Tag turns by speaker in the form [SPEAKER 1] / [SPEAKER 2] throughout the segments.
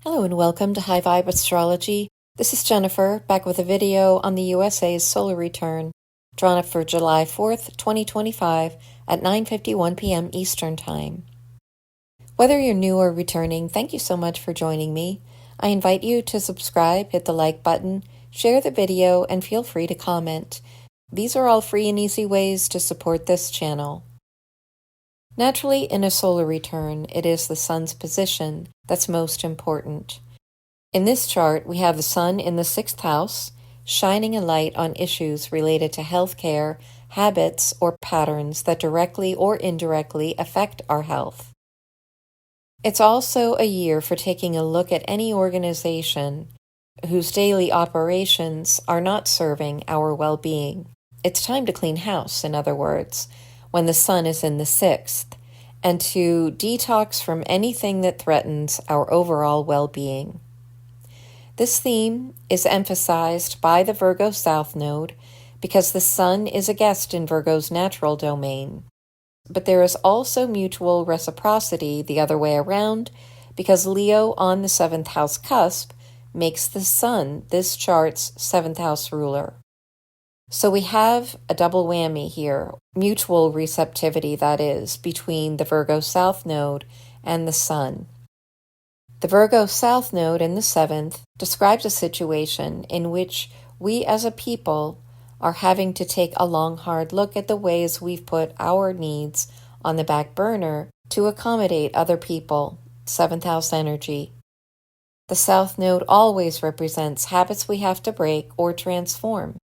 [SPEAKER 1] Hello and welcome to High Vibe Astrology. This is Jennifer, back with a video on the USA's solar return, drawn up for July 4th, 2025 at 9:51 p.m. Eastern Time. Whether you're new or returning, thank you so much for joining me. I invite you to subscribe, hit the like button, share the video, and feel free to comment. These are all free and easy ways to support this channel. Naturally, in a solar return, it is the sun's position that's most important. In this chart, we have the sun in the 6th house, shining a light on issues related to healthcare, habits, or patterns that directly or indirectly affect our health. It's also a year for taking a look at any organization whose daily operations are not serving our well-being. It's time to clean house, in other words, when the sun is in the 6th, and to detox from anything that threatens our overall well-being. This theme is emphasized by the Virgo South Node because the sun is a guest in Virgo's natural domain. But there is also mutual reciprocity the other way around because Leo on the 7th house cusp makes the sun this chart's 7th house ruler. So we have a double whammy here, mutual receptivity, that is, between the Virgo South Node and the Sun. The Virgo South Node in the 7th describes a situation in which we as a people are having to take a long, hard look at the ways we've put our needs on the back burner to accommodate other people, 7th house energy. The South Node always represents habits we have to break or transform.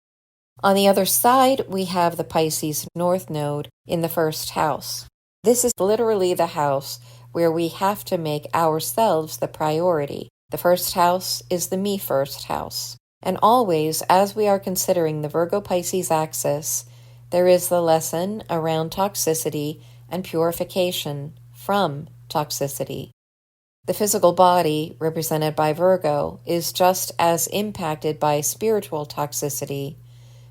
[SPEAKER 1] On the other side, we have the Pisces North Node in the 1st house. This is literally the house where we have to make ourselves the priority. The 1st house is the me first house. And always, as we are considering the Virgo-Pisces axis, there is the lesson around toxicity and purification from toxicity. The physical body, represented by Virgo, is just as impacted by spiritual toxicity,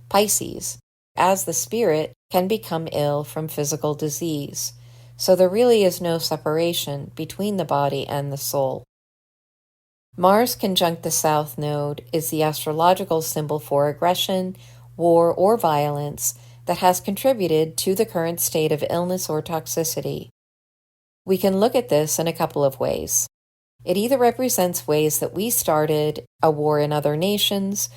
[SPEAKER 1] Pisces, as the spirit can become ill from physical disease, so there really is no separation between the body and the soul. Mars conjunct the South Node is the astrological symbol for aggression, war, or violence that has contributed to the current state of illness or toxicity. We can look at this in a couple of ways. It either represents ways that we started a war in other nations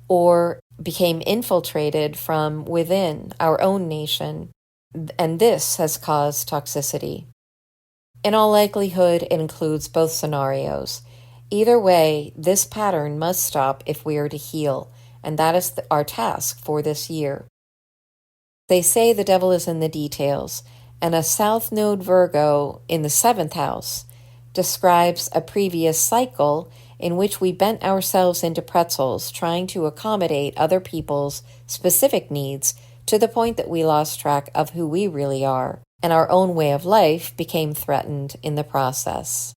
[SPEAKER 1] or became infiltrated from within our own nation, and this has caused toxicity. In all likelihood, it includes both scenarios. Either way, this pattern must stop if we are to heal, and that is our task for this year. They say the devil is in the details, and a South Node Virgo in the 7th house describes a previous cycle in which we bent ourselves into pretzels trying to accommodate other people's specific needs to the point that we lost track of who we really are, and our own way of life became threatened in the process.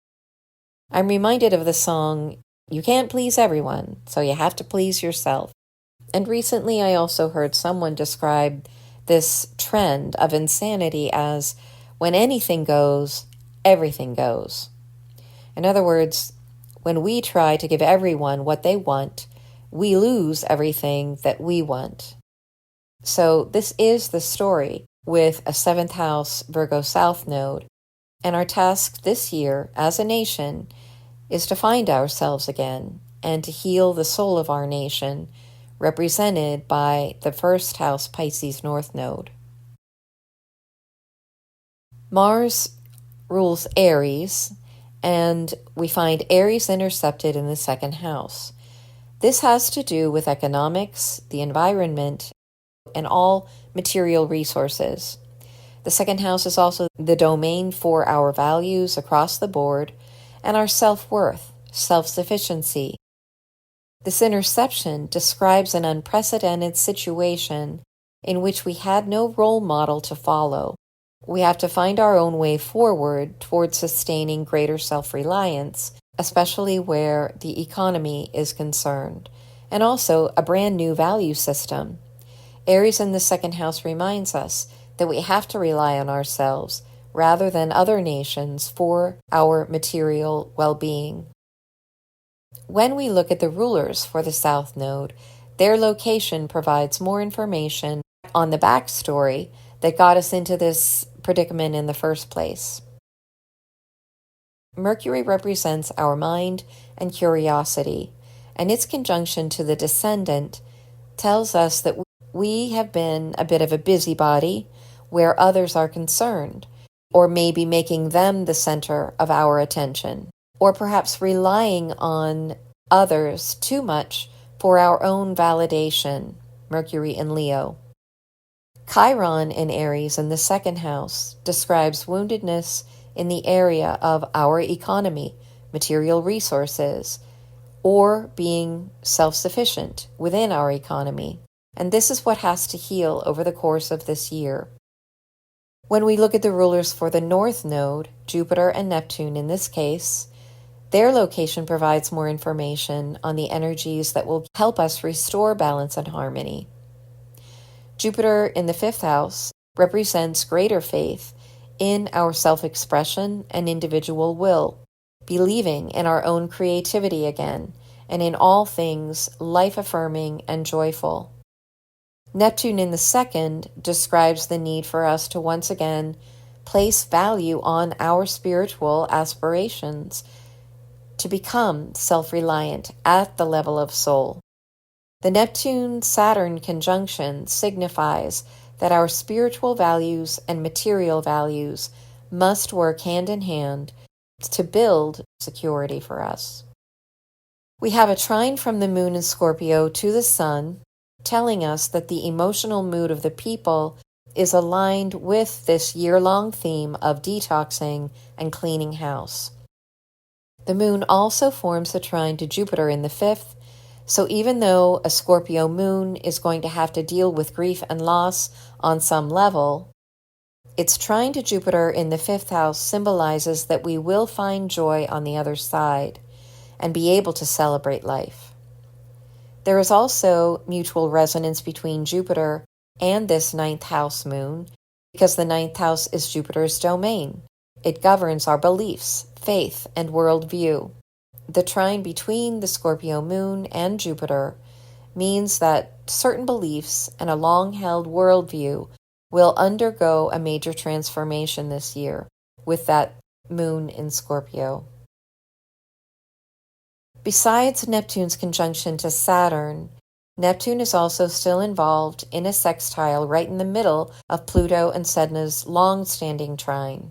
[SPEAKER 1] I'm reminded of the song, "You can't please everyone, so you have to please yourself." And recently I also heard someone describe this trend of insanity as when anything goes, everything goes. In other words, when we try to give everyone what they want, we lose everything that we want. So this is the story with a 7th house Virgo South Node, and our task this year as a nation is to find ourselves again and to heal the soul of our nation, represented by the 1st house Pisces North Node. Mars rules Aries, and we find Aries intercepted in the 2nd house. This has to do with economics, the environment, and all material resources. The 2nd house is also the domain for our values across the board and our self-worth, self-sufficiency. This interception describes an unprecedented situation in which we had no role model to follow. We have to find our own way forward towards sustaining greater self-reliance, especially where the economy is concerned, and also a brand new value system. Aries in the 2nd house reminds us that we have to rely on ourselves rather than other nations for our material well-being. When we look at the rulers for the South Node, their location provides more information on the backstory that got us into this predicament in the first place. Mercury represents our mind and curiosity, and its conjunction to the descendant tells us that we have been a bit of a busybody where others are concerned, or maybe making them the center of our attention, or perhaps relying on others too much for our own validation, Mercury in Leo. Chiron in Aries in the second house describes woundedness in the area of our economy, material resources, or being self-sufficient within our economy. And this is what has to heal over the course of this year. When we look at the rulers for the North Node, Jupiter and Neptune in this case, their location provides more information on the energies that will help us restore balance and harmony. Jupiter in the fifth house represents greater faith in our self-expression and individual will, believing in our own creativity again, and in all things life-affirming and joyful. Neptune in the second describes the need for us to once again place value on our spiritual aspirations, to become self-reliant at the level of soul. The Neptune-Saturn conjunction signifies that our spiritual values and material values must work hand in hand to build security for us. We have a trine from the moon in Scorpio to the sun, telling us that the emotional mood of the people is aligned with this year-long theme of detoxing and cleaning house. The moon also forms a trine to Jupiter in the fifth, so even though a Scorpio moon is going to have to deal with grief and loss on some level, its trine to Jupiter in the fifth house symbolizes that we will find joy on the other side and be able to celebrate life. There is also mutual resonance between Jupiter and this ninth house moon, because the ninth house is Jupiter's domain. It governs our beliefs, faith, and worldview. The trine between the Scorpio moon and Jupiter means that certain beliefs and a long-held worldview will undergo a major transformation this year with that moon in Scorpio. Besides Neptune's conjunction to Saturn, Neptune is also still involved in a sextile right in the middle of Pluto and Sedna's long-standing trine.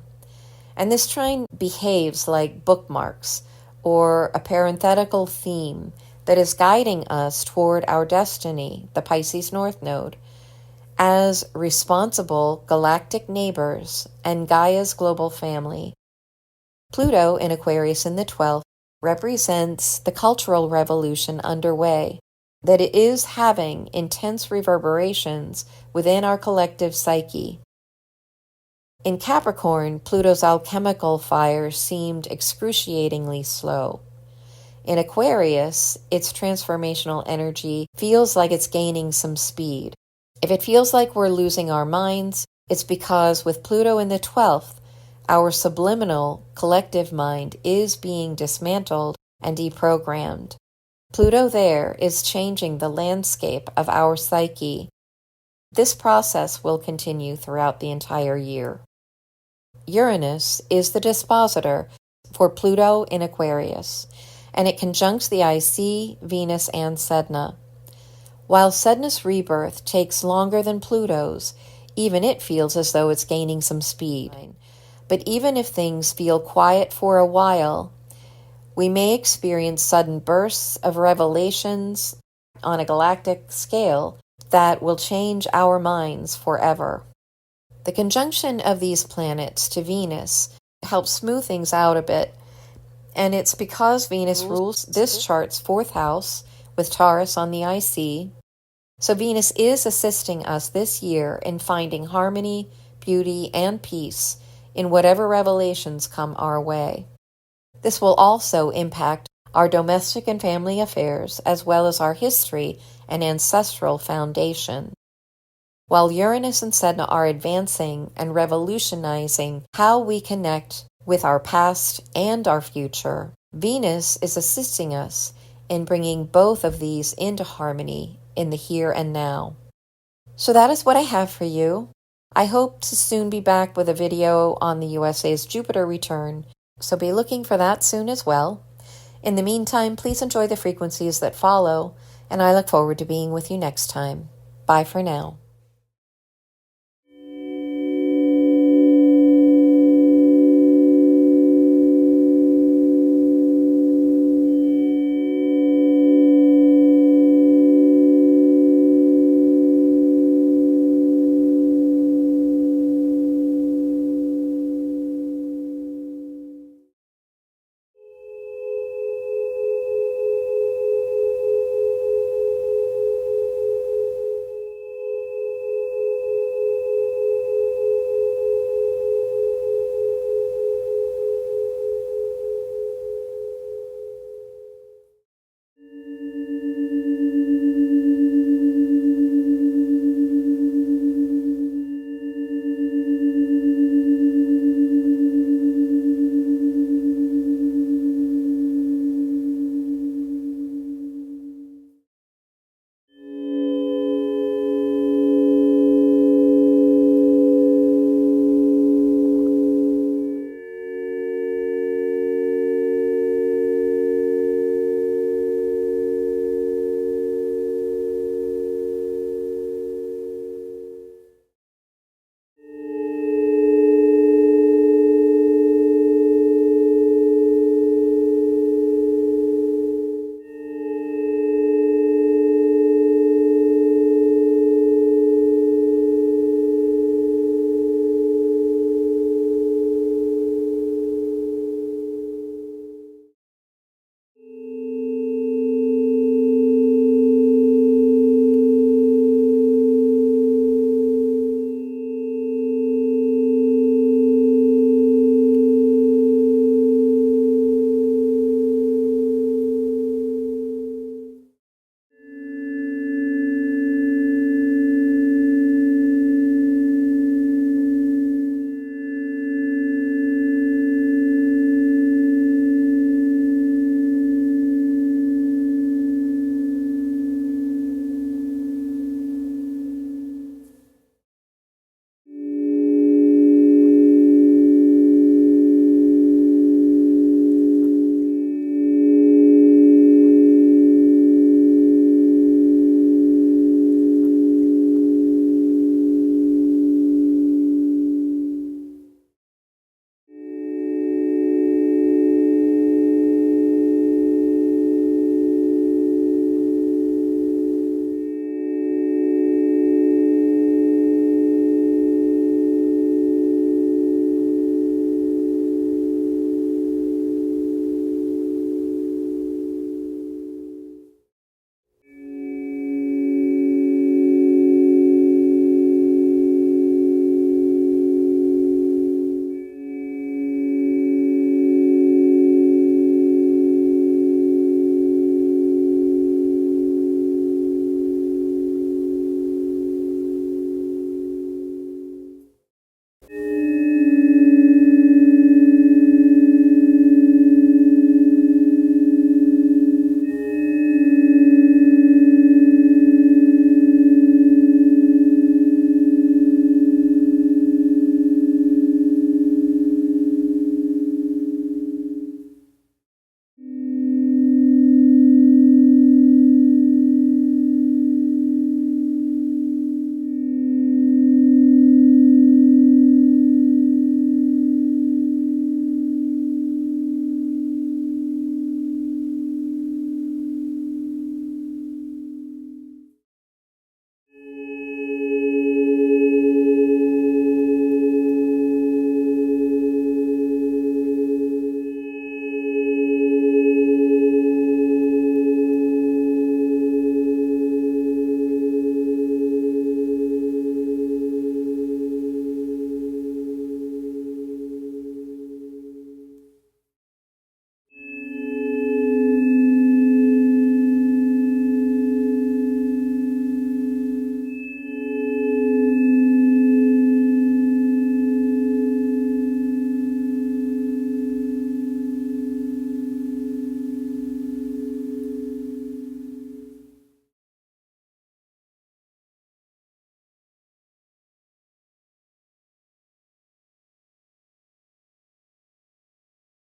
[SPEAKER 1] And this trine behaves like bookmarks or a parenthetical theme that is guiding us toward our destiny, the Pisces North Node, as responsible galactic neighbors and Gaia's global family. Pluto in Aquarius in the 12th represents the cultural revolution underway, that it is having intense reverberations within our collective psyche. In Capricorn, Pluto's alchemical fire seemed excruciatingly slow. In Aquarius, its transformational energy feels like it's gaining some speed. If it feels like we're losing our minds, it's because with Pluto in the 12th, our subliminal collective mind is being dismantled and deprogrammed. Pluto there is changing the landscape of our psyche. This process will continue throughout the entire year. Uranus is the dispositor for Pluto in Aquarius, and it conjuncts the IC, Venus, and Sedna. While Sedna's rebirth takes longer than Pluto's, even it feels as though it's gaining some speed. But even if things feel quiet for a while, we may experience sudden bursts of revelations on a galactic scale that will change our minds forever. The conjunction of these planets to Venus helps smooth things out a bit, and it's because Venus rules this chart's fourth house with Taurus on the IC. So Venus is assisting us this year in finding harmony, beauty, and peace in whatever revelations come our way. This will also impact our domestic and family affairs, as well as our history and ancestral foundation. While Uranus and Sedna are advancing and revolutionizing how we connect with our past and our future, Venus is assisting us in bringing both of these into harmony in the here and now. So that is what I have for you. I hope to soon be back with a video on the USA's Jupiter return, so be looking for that soon as well. In the meantime, please enjoy the frequencies that follow, and I look forward to being with you next time. Bye for now.